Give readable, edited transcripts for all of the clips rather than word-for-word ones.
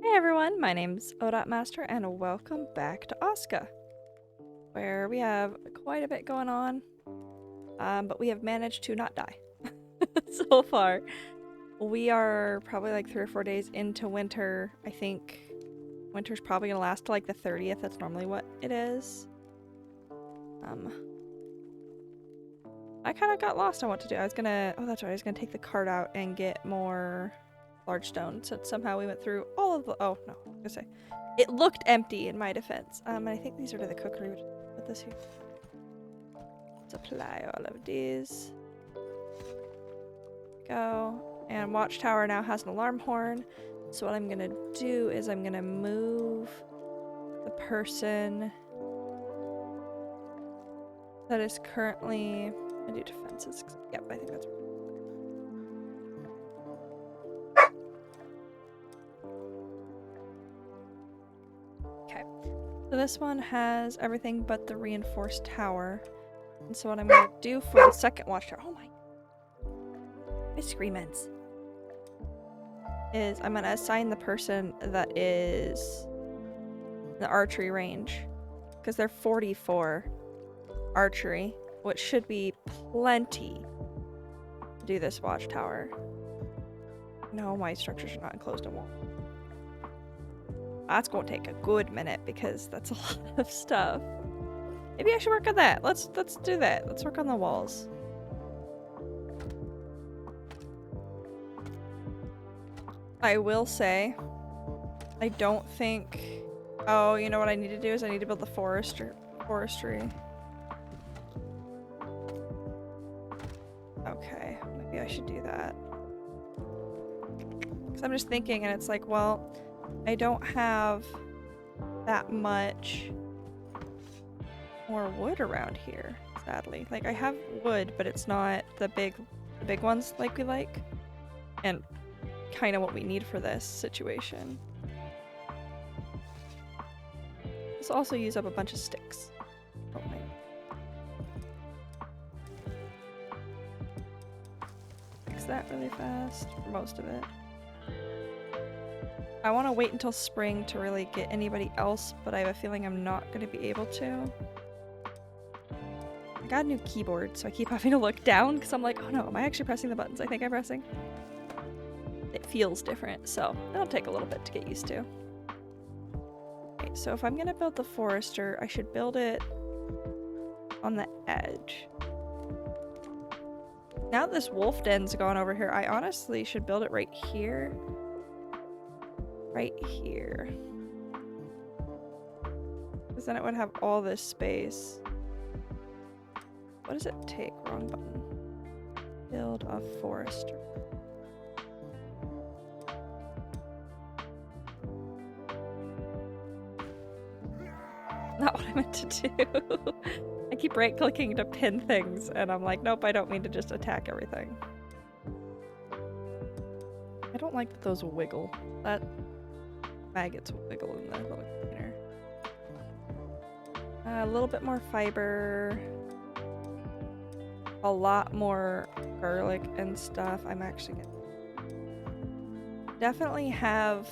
Hey everyone, my name's Odotmaster and welcome back to Aska, where we have quite a bit going on, but we have managed to not die so far. We are probably like 3 or 4 days into winter. I think winter's probably gonna last till like the 30th. That's normally what it is. I kind of got lost on what to do. I was gonna, oh that's right, I was gonna take the cart out and get more large stone. So somehow we went through all of the, oh no, I was gonna say. It looked empty in my defense. And I think these are to the cookery. We'll just put this here. Supply all of these. Go. And Watchtower now has an alarm horn. So what I'm gonna do is I'm gonna move the person that is currently, I do defenses. Yep, I think that's right. So this one has everything but the reinforced tower. And so what I'm going to do for the second watchtower, oh my screamings, is I'm going to assign the person that is in the archery range. Because they're 44 archery, which should be plenty to do this watchtower. No, my structures are not enclosed in wall. That's going to take a good minute because that's a lot of stuff. Maybe I should work on that. Let's do that. Let's work on the walls. I will say, I don't think... Oh, you know what I need to do is I need to build the forestry. Okay, maybe I should do that. Because I'm just thinking and it's like, well, I don't have that much more wood around here, sadly. Like, I have wood, but it's not the big ones like we like. And kind of what we need for this situation. Let's also use up a bunch of sticks. Oh my. Fix that really fast, for most of it. I want to wait until spring to really get anybody else, but I have a feeling I'm not going to be able to. I got a new keyboard, so I keep having to look down because I'm like, oh no, am I actually pressing the buttons I think I'm pressing? It feels different, so that'll take a little bit to get used to. Okay, so if I'm going to build the forester, I should build it on the edge. Now that this wolf den's gone over here, I honestly should build it right here. Right here. Because then it would have all this space. What does it take? Wrong button. Build a forester. Not what I meant to do. I keep right clicking to pin things and I'm like, nope, I don't mean to just attack everything. I don't like that those wiggle. That maggots wiggle in the little container. A little bit more fiber. A lot more garlic and stuff. I'm actually gonna definitely have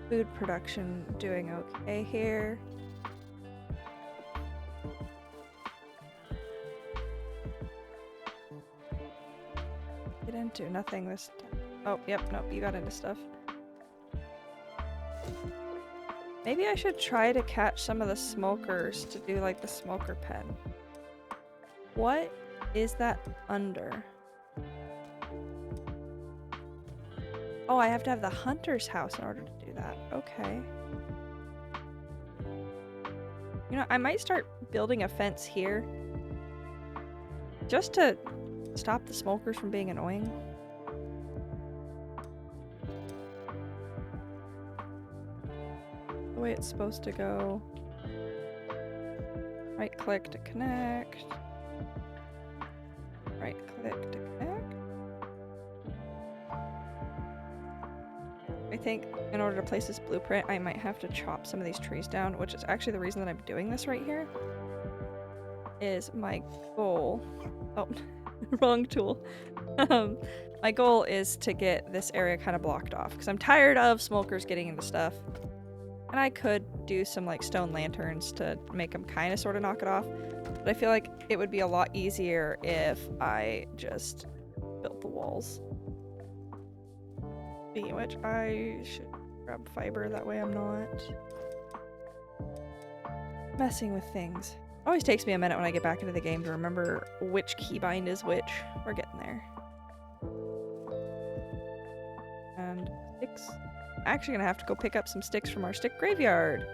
food production doing okay here. Get into nothing this time. Oh, yep, nope, you got into stuff. Maybe I should try to catch some of the smokers to do like the smoker pen. What is that under? Oh, I have to have the hunter's house in order to do that. Okay. You know, I might start building a fence here. Just to stop the smokers from being annoying. The way it's supposed to go. Right click to connect. Right click to connect. I think in order to place this blueprint, I might have to chop some of these trees down, which is actually the reason that I'm doing this right here. Is my goal. Oh, Wrong tool. My goal is to get this area kind of blocked off because I'm tired of smokers getting into stuff. And I could do some like stone lanterns to make them kind of sort of knock it off. But I feel like it would be a lot easier if I just built the walls. Speaking of which, I should grab fiber, that way I'm not messing with things. It always takes me a minute when I get back into the game to remember which keybind is which. We're getting there. And sticks. I'm actually gonna have to go pick up some sticks from our stick graveyard.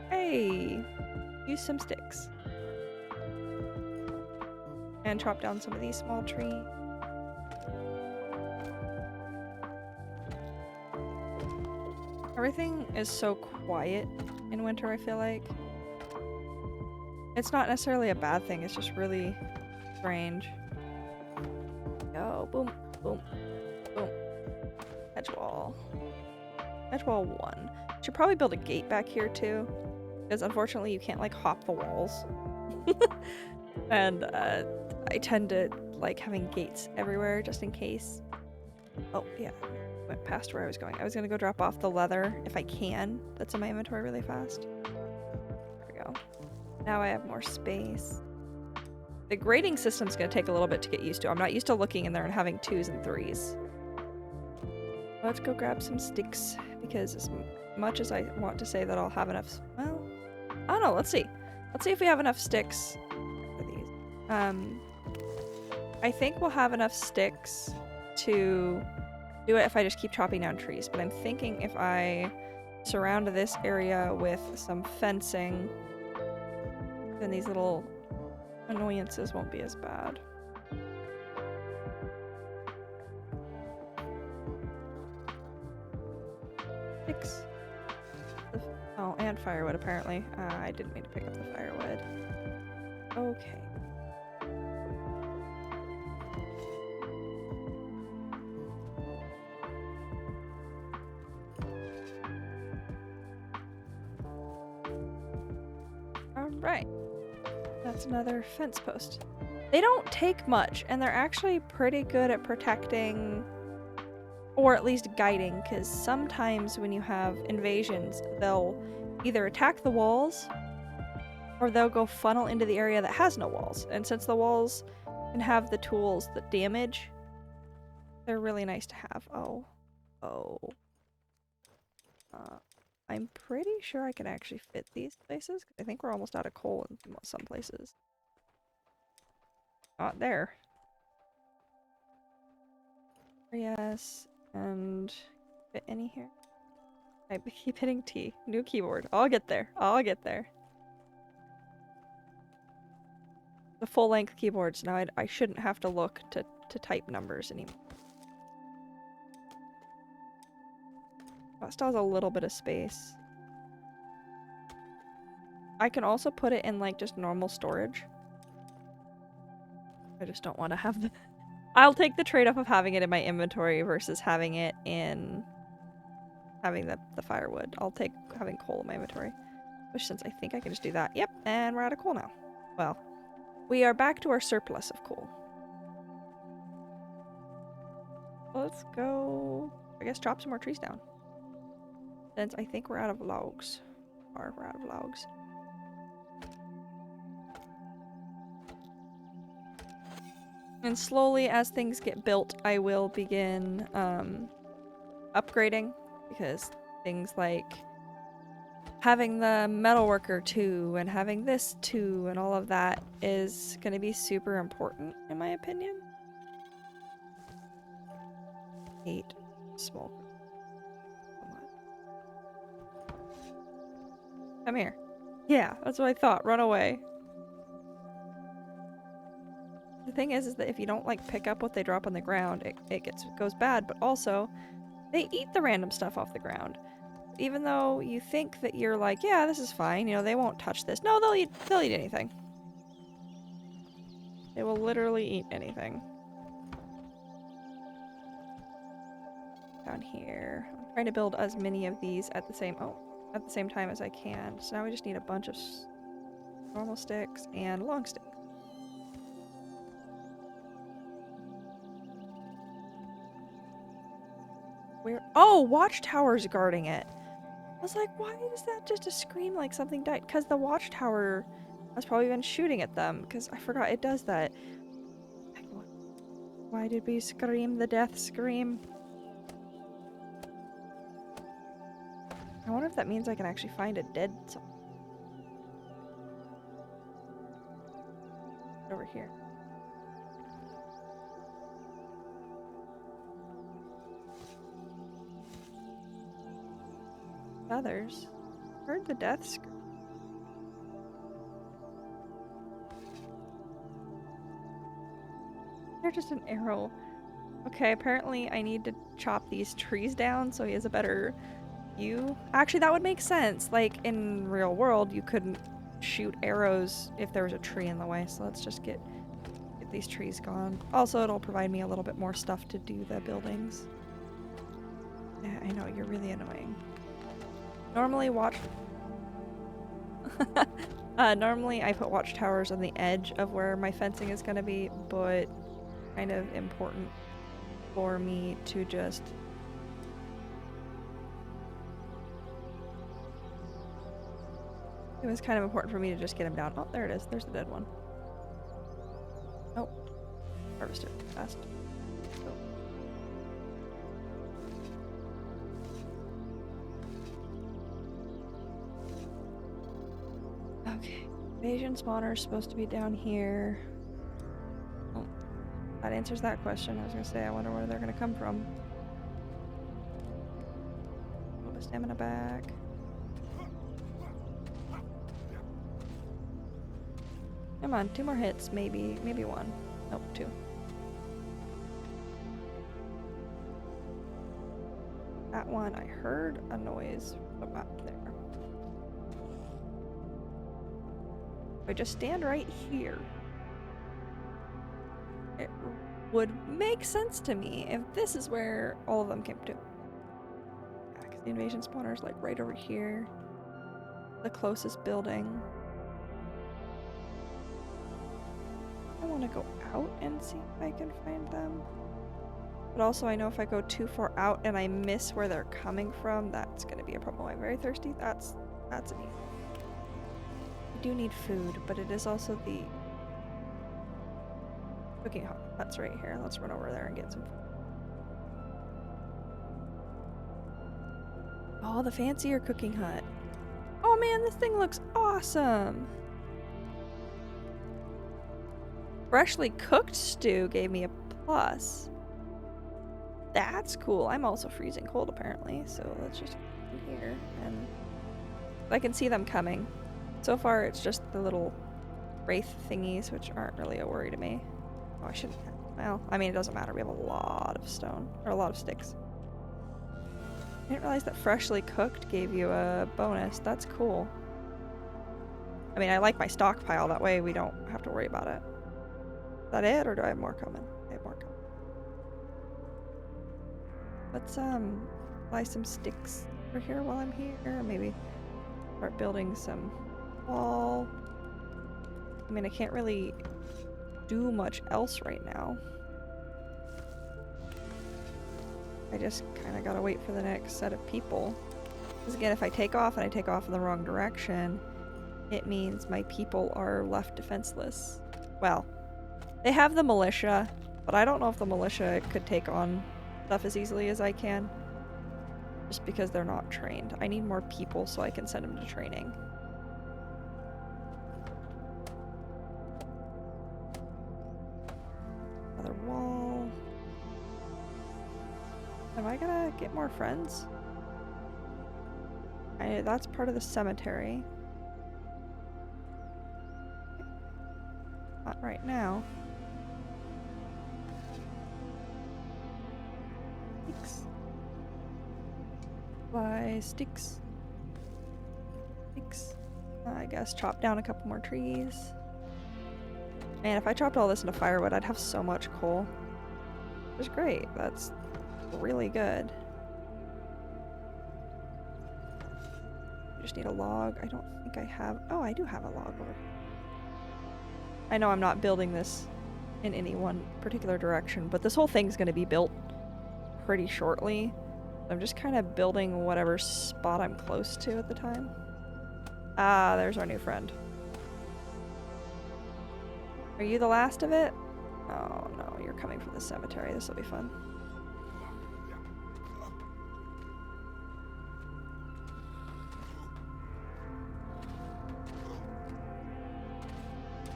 Hey! Use some sticks. And chop down some of these small trees. Everything is so quiet in winter, I feel like. It's not necessarily a bad thing, it's just really strange. Go, boom, boom, boom. Edge wall. Edge wall 1. Should probably build a gate back here too. Because unfortunately you can't like hop the walls. And I tend to like having gates everywhere just in case. Oh, yeah. Went past where I was going. I was gonna go drop off the leather if I can. That's in my inventory really fast. There we go. Now I have more space. The grading system's gonna take a little bit to get used to. I'm not used to looking in there and having 2s and 3s. Let's go grab some sticks because as much as I want to say that I'll have enough, well, I don't know. Let's see. Let's see if we have enough sticks for these. I think we'll have enough sticks to do it if I just keep chopping down trees, but I'm thinking if I surround this area with some fencing, then these little annoyances won't be as bad. Sticks. Oh, and firewood apparently. I didn't mean to pick up the firewood. Okay. Alright. That's another fence post. They don't take much, and they're actually pretty good at protecting, or at least guiding, because sometimes when you have invasions, they'll either attack the walls, or they'll go funnel into the area that has no walls. And since the walls can have the tools that damage, they're really nice to have. I'm pretty sure I can actually fit these places. I think we're almost out of coal in some places. Not there. Yes, and fit any here? I keep hitting T. New keyboard. I'll get there. I'll get there. The full-length keyboards. Now I shouldn't have to look to type numbers anymore. That still has a little bit of space. I can also put it in like just normal storage. I just don't want to have the... I'll take the trade-off of having it in my inventory versus having it in... having the firewood. I'll take having coal in my inventory. Which since I think I can just do that. Yep, and we're out of coal now. Well, we are back to our surplus of coal. Let's go... I guess chop some more trees down. Since I think we're out of logs. Or we're out of logs. And slowly, as things get built, I will begin upgrading, because things like having the metalworker 2 and having this 2 and all of that is going to be super important, in my opinion. 8 small. Come here. Yeah, that's what I thought. Run away. The thing is that if you don't like pick up what they drop on the ground, it goes bad, but also they eat the random stuff off the ground. Even though you think that you're like, yeah, this is fine, you know, they won't touch this. No, they'll eat anything. They will literally eat anything. Down here. I'm trying to build as many of these at the same time as I can. So now we just need a bunch of normal sticks and long sticks. Oh, watchtower's guarding it. I was like, why is that just a scream like something died? Because the watchtower has probably been shooting at them. Because I forgot it does that. Why did we scream the death scream? I wonder if that means I can actually find a dead over here. Others heard the death scream. They're just an arrow. Okay, apparently I need to chop these trees down so he has a better view. Actually, that would make sense. Like, in real world, you couldn't shoot arrows if there was a tree in the way, so let's just get these trees gone. Also, it'll provide me a little bit more stuff to do the buildings. Yeah, I know, you're really annoying. Normally normally I put watchtowers on the edge of where my fencing is gonna be, but kind of important for me to just it was kind of important for me to just get him down. Oh, there it is. There's the dead one. Nope. Harvest it fast. Okay. Invasion spawner is supposed to be down here. Oh, that answers that question. I was gonna say, I wonder where they're gonna come from. Pull the stamina back. Come on, 2 more hits, maybe 1. Nope, 2. That one, I heard a noise from up there. If I just stand right here, it would make sense to me if this is where all of them came to. Yeah, because the invasion spawner is like right over here. The closest building. I want to go out and see if I can find them. But also I know if I go too far out and I miss where they're coming from, that's going to be a problem. I'm very thirsty. That's an issue. I do need food, but it is also the cooking hut. That's right here. Let's run over there and get some food. Oh, the fancier cooking hut. Oh man, this thing looks awesome. Freshly cooked stew gave me a plus. That's cool. I'm also freezing cold apparently, so let's just go in here and I can see them coming. So far it's just the little wraith thingies, which aren't really a worry to me. Oh, I shouldn't have. Well, I mean, it doesn't matter. We have a lot of stone, or a lot of sticks. I didn't realize that freshly cooked gave you a bonus. That's cool. I mean, I like my stockpile. That way we don't have to worry about it. Is that it, or do I have more coming? I have more coming. Let's buy some sticks over here while I'm here. Maybe start building some wall. I mean, I can't really do much else right now. I just kind of gotta wait for the next set of people. Because again, if I take off and I take off in the wrong direction, it means my people are left defenseless. Well, they have the militia, but I don't know if the militia could take on stuff as easily as I can. Just because they're not trained. I need more people so I can send them to training. Another wall. Am I gonna get more friends? That's part of the cemetery. Not right now. Sticks. Buy sticks. Sticks. I guess chop down a couple more trees. Man, if I chopped all this into firewood, I'd have so much coal. Which is great. That's really good. I just need a log. I don't think I have... Oh, I do have a log over here. I know I'm not building this in any one particular direction, but this whole thing's going to be built pretty shortly. I'm just kind of building whatever spot I'm close to at the time. Ah, there's our new friend. Are you the last of it? Oh no, you're coming from the cemetery. This will be fun.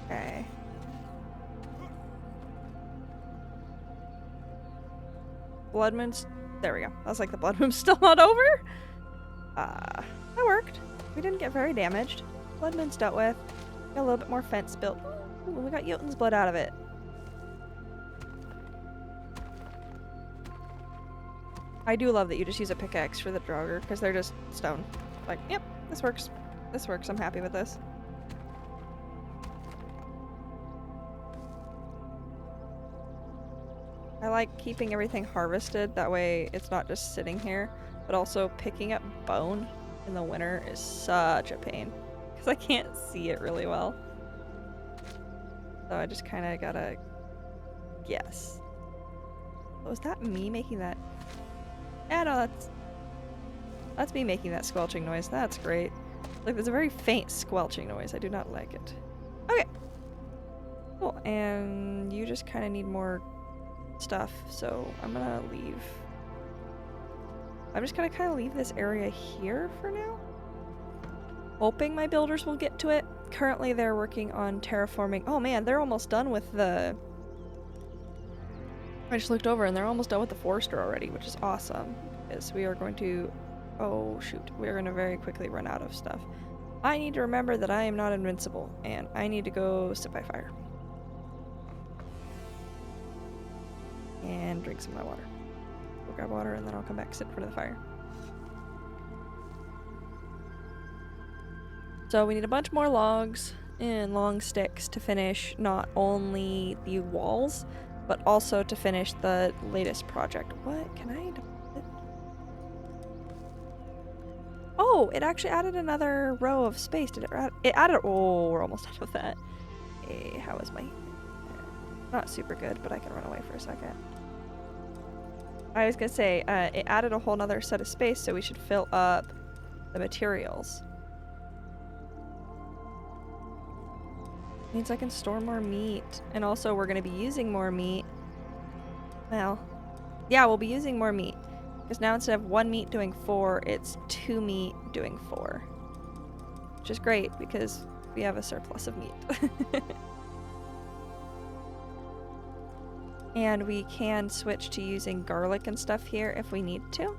Okay. Blood moon's... There we go. I was like, the blood moon's still not over? That worked. We didn't get very damaged. Blood moon's dealt with. Got a little bit more fence built. Ooh, we got Jotun's blood out of it. I do love that you just use a pickaxe for the Draugr, because they're just stone. Like, yep, this works. This works. I'm happy with this. I like keeping everything harvested. That way it's not just sitting here, but also picking up bone in the winter is such a pain, because I can't see it really well. So I just kind of gotta guess. Oh, is that me making that? Yeah, no, that's me making that squelching noise. That's great. Like, there's a very faint squelching noise. I do not like it. Okay. Cool. And you just kind of need more stuff, so I'm gonna leave. I'm just gonna kind of leave this area here for now. Hoping my builders will get to it. Currently, they're working on terraforming. Oh man, they're almost done with the... I just looked over and they're almost done with the Forester already, which is awesome. Because we are going to... Oh shoot, we're going to very quickly run out of stuff. I need to remember that I am not invincible, and I need to go sit by fire. And drink some of my water. Go grab water and then I'll come back, sit in front of the fire. So we need a bunch more logs and long sticks to finish not only the walls, but also to finish the latest project. What? Can I... Oh, it actually added another row of space. Did it add... It added... Oh, we're almost done with that. Hey, how is my... Not super good, but I can run away for a second. I was gonna say, it added a whole nother set of space, so we should fill up the materials. Means I can store more meat. And also, we're gonna be using more meat. Well, yeah, we'll be using more meat. Because now instead of 1 meat doing 4, it's 2 meat doing 4. Which is great, because we have a surplus of meat. And we can switch to using garlic and stuff here if we need to.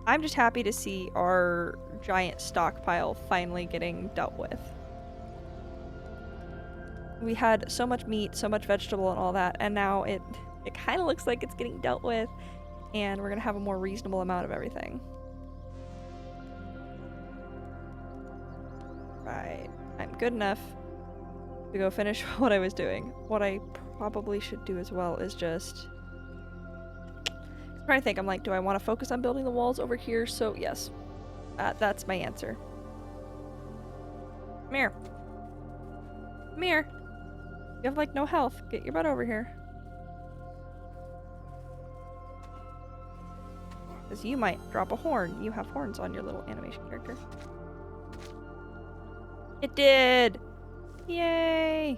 I'm just happy to see our giant stockpile finally getting dealt with. We had so much meat, so much vegetable and all that, and now it kind of looks like it's getting dealt with, and we're gonna have a more reasonable amount of everything. Right. I'm good enough to go finish what I was doing. What I probably should do as well is just... I'm trying to think, I'm like, do I want to focus on building the walls over here? So, yes. That's my answer. Come here. Come here. You have, like, no health. Get your butt over here. Because you might drop a horn. You have horns on your little animation character. It did! Yay!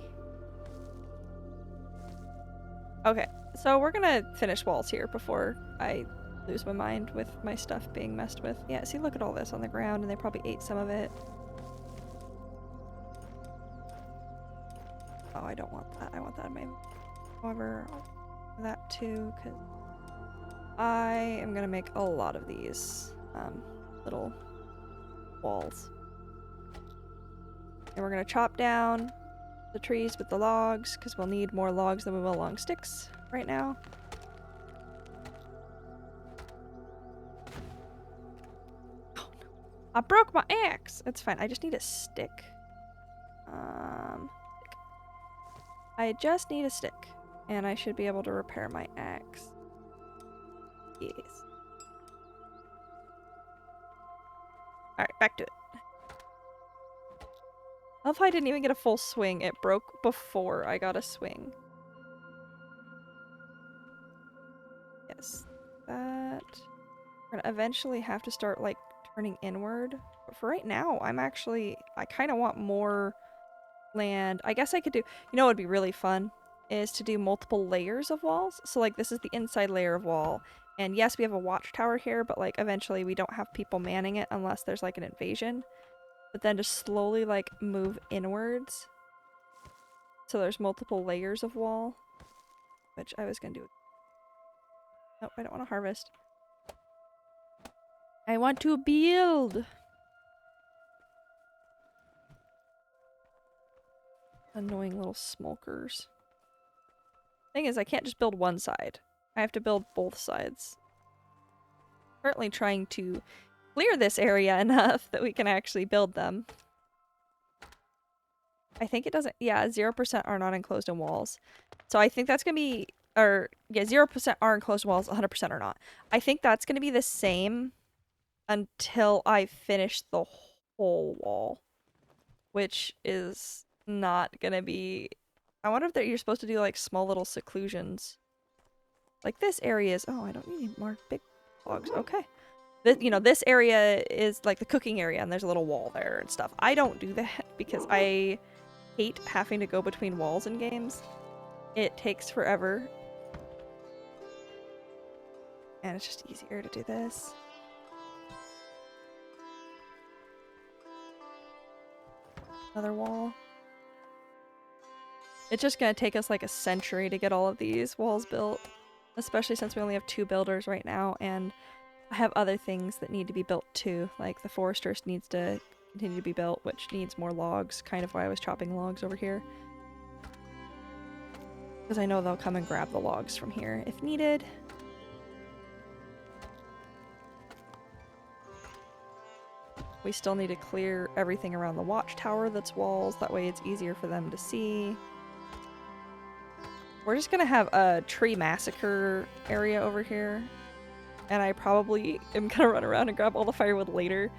Okay, so we're gonna finish walls here before I lose my mind with my stuff being messed with. Yeah, see, look at all this on the ground, and they probably ate some of it. Oh, I don't want that. I want that in my... However, I'll do that too, because I am gonna make a lot of these little walls. And we're gonna chop down the trees with the logs, because we'll need more logs than we will long sticks right now. Oh no. I broke my axe! It's fine, I just need a stick. I just need a stick, and I should be able to repair my axe. Yes. Alright, back to it. I love how I didn't even get a full swing. It broke before I got a swing. Yes. That. We're gonna eventually have to start like turning inward. But for right now, I kind of want more land. I guess I could do, you know what would be really fun is to do multiple layers of walls. So like this is the inside layer of wall. And yes, we have a watchtower here, but like eventually we don't have people manning it unless there's like an invasion. But then just slowly like move inwards. So there's multiple layers of wall, which I was gonna do. Nope, I don't want to harvest. I want to build. Annoying little smokers. Thing is, I can't just build one side. I have to build both sides. Currently trying to clear this area enough that we can actually build them. I think it doesn't, yeah, 0% are not enclosed in walls. So I think that's gonna be, or yeah, 0% are enclosed in walls, 100% are not. I think that's gonna be the same until I finish the whole wall, which is not gonna be, I wonder if you're supposed to do like small little seclusions. Like this area is, oh, I don't need more big logs, okay. You know, this area is like the cooking area and there's a little wall there and stuff. I don't do that because I hate having to go between walls in games. It takes forever. And it's just easier to do this. Another wall. It's just gonna take us like a century to get all of these walls built. Especially since we only have 2 builders right now, and I have other things that need to be built too. Like the foresters needs to continue to be built, which needs more logs. Kind of why I was chopping logs over here. Because I know they'll come and grab the logs from here if needed. We still need to clear everything around the watchtower that's walls. That way it's easier for them to see. We're just gonna have a tree massacre area over here. And I probably am gonna run around and grab all the firewood later.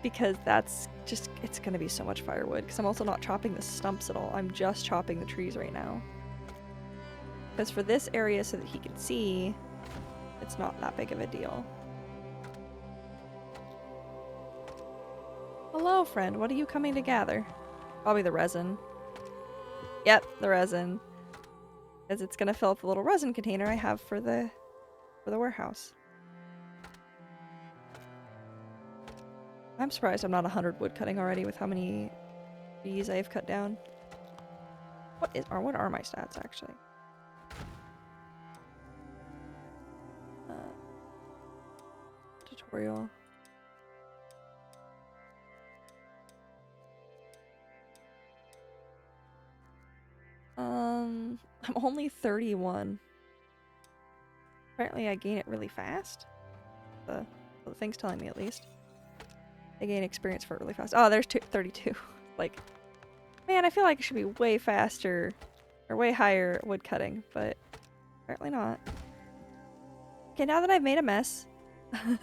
Because that's just, it's gonna be so much firewood. Because I'm also not chopping the stumps at all. I'm just chopping the trees right now. Because for this area, so that he can see, it's not that big of a deal. Hello, friend. What are you coming to gather? Probably the resin. Yep, the resin. Because it's gonna fill up the little resin container I have for the warehouse. I'm surprised I'm not 100 wood cutting already with how many trees I have cut down. What are my stats actually? Tutorial. I'm only 31. Apparently I gain it really fast. The thing's telling me at least. I gain experience for it really fast. Oh, there's 32. Like, man, I feel like it should be way faster or way higher wood cutting, but apparently not. Okay, now that I've made a mess. Oh,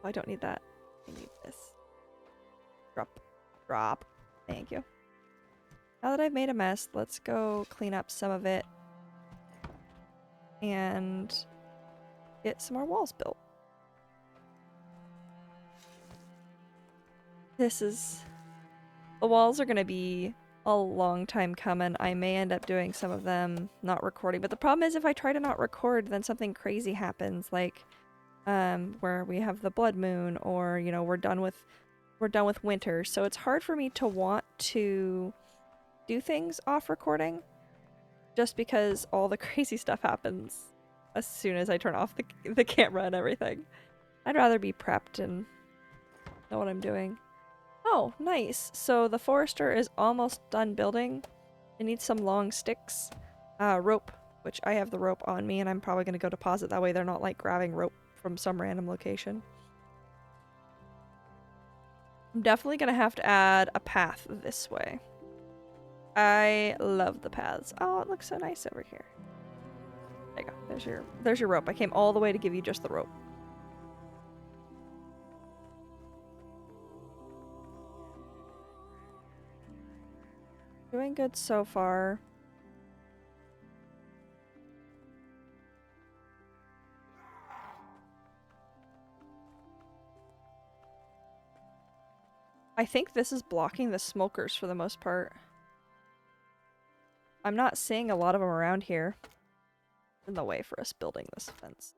I don't need that. I need this. Drop. Thank you. Now that I've made a mess, let's go clean up some of it and get some more walls built. The walls are gonna be a long time coming. I may end up doing some of them not recording, but the problem is if I try to not record, then something crazy happens, like where we have the blood moon, or you know, we're done with winter, so it's hard for me to want to do things off recording just because all the crazy stuff happens as soon as I turn off the camera and everything. I'd rather be prepped and know what I'm doing. Oh, nice. So the forester is almost done building. It needs some long sticks. Rope, which I have the rope on me, and I'm probably going to go deposit. That way they're not like grabbing rope from some random location. I'm definitely going to have to add a path this way. I love the paths. Oh, it looks so nice over here. There you go. There's your rope. I came all the way to give you just the rope. Doing good so far. I think this is blocking the smokers for the most part. I'm not seeing a lot of them around here. In the way for us building this fence.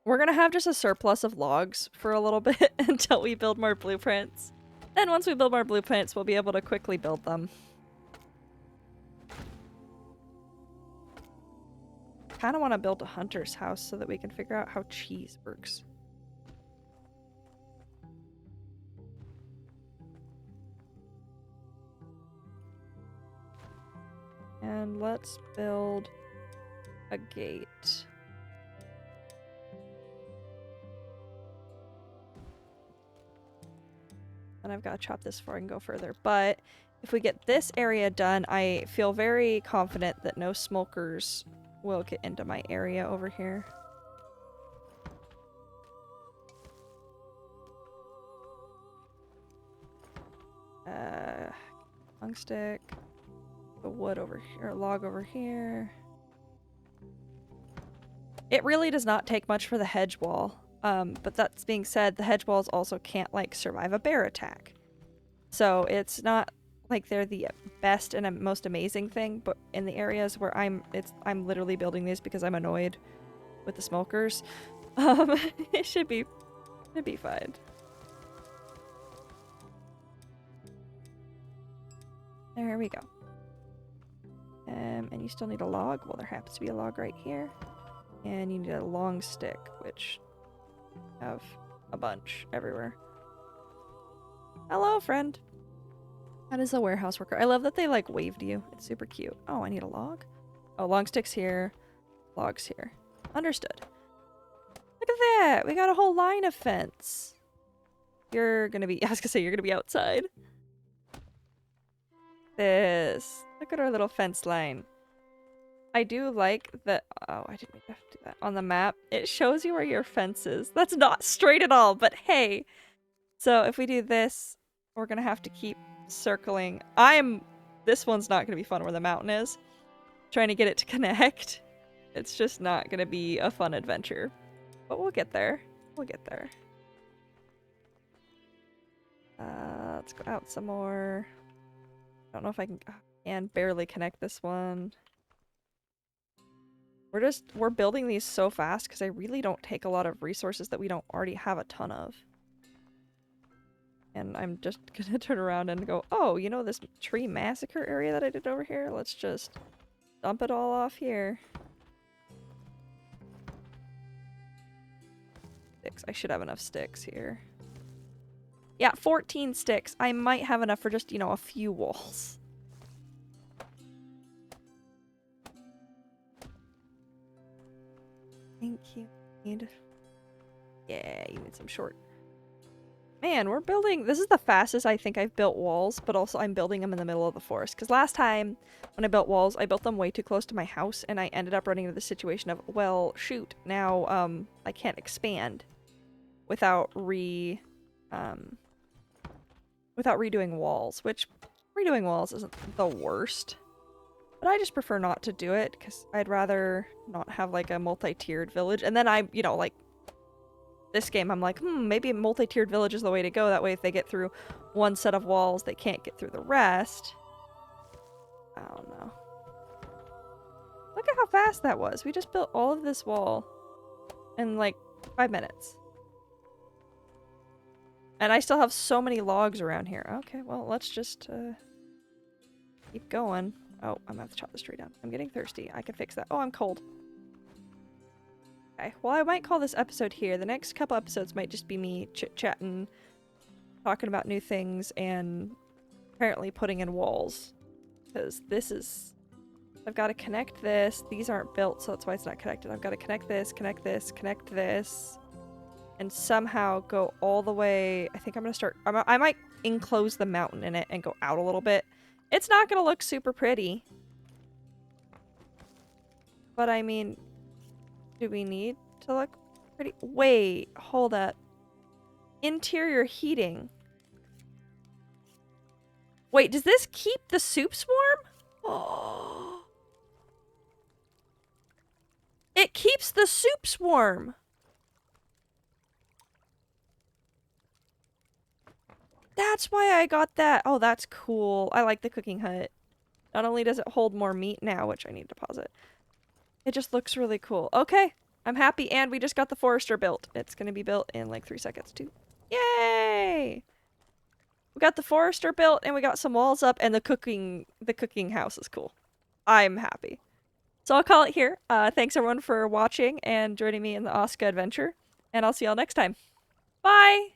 We're gonna have just a surplus of logs for a little bit until we build more blueprints. Then once we build more blueprints, we'll be able to quickly build them. Kinda wanna build a hunter's house so that we can figure out how cheese works. And let's build a gate. And I've got to chop this before I can go further. But if we get this area done, I feel very confident that no smokers will get into my area over here. Long stick. The wood over here, or log over here. It really does not take much for the hedge wall. But that's being said, the hedge walls also can't, like, survive a bear attack. So it's not like they're the best and most amazing thing, but in the areas where I'm literally building these because I'm annoyed with the smokers. It should be fine. There we go. And you still need a log. Well, there happens to be a log right here. And you need a long stick, which I have a bunch everywhere. Hello, friend. That is a warehouse worker. I love that they, like, waved you. It's super cute. Oh, I need a log? Oh, long sticks here. Logs here. Understood. Look at that! We got a whole line of fence. You're gonna be- I was gonna say, you're gonna be outside. This. Look at our little fence line. I do like that- oh, I didn't mean to do that. On the map, it shows you where your fence is. That's not straight at all, but hey! So if we do this, we're gonna have to keep circling. This one's not gonna be fun where the mountain is. Trying to get it to connect. It's just not gonna be a fun adventure. But we'll get there. We'll get there. Let's go out some more. I don't know if I can barely connect this one. We're building these so fast because I really don't take a lot of resources that we don't already have a ton of. And I'm just gonna turn around and go, oh, you know this tree massacre area that I did over here? Let's just dump it all off here. Sticks. I should have enough sticks here. Yeah, 14 sticks. I might have enough for just, you know, a few walls. Thank you. Yeah, you need some short. Man, we're building... This is the fastest I think I've built walls, but also I'm building them in the middle of the forest. Because last time, when I built walls, I built them way too close to my house, and I ended up running into the situation of, well, shoot, now, I can't expand without redoing walls, which redoing walls isn't the worst. But I just prefer not to do it, because I'd rather not have, like, a multi-tiered village. And then I, you know, like, this game, I'm like, maybe a multi-tiered village is the way to go. That way if they get through one set of walls, they can't get through the rest. I don't know. Look at how fast that was. We just built all of this wall in, like, 5 minutes. And I still have so many logs around here. Okay, well, let's just, keep going. Oh, I'm gonna have to chop this tree down. I'm getting thirsty. I can fix that. Oh, I'm cold. Okay, well, I might call this episode here. The next couple episodes might just be me chit-chatting, talking about new things, and apparently putting in walls. Because this is... I've got to connect this. These aren't built, so that's why it's not connected. I've got to connect this, connect this, connect this, and somehow go all the way... I think I'm going to start... I might enclose the mountain in it and go out a little bit. It's not going to look super pretty. But I mean... Do we need to look pretty? Wait, hold up. Interior heating. Wait, does this keep the soup swarm? Oh. It keeps the soup swarm. That's why I got that. Oh, that's cool. I like the cooking hut. Not only does it hold more meat now, which I need to pause it, it just looks really cool. Okay, I'm happy, and we just got the forester built. It's gonna be built in like 3 seconds too. Yay! We got the forester built, and we got some walls up, and the cooking house is cool. I'm happy. So I'll call it here. Thanks everyone for watching and joining me in the Aska adventure, and I'll see y'all next time. Bye!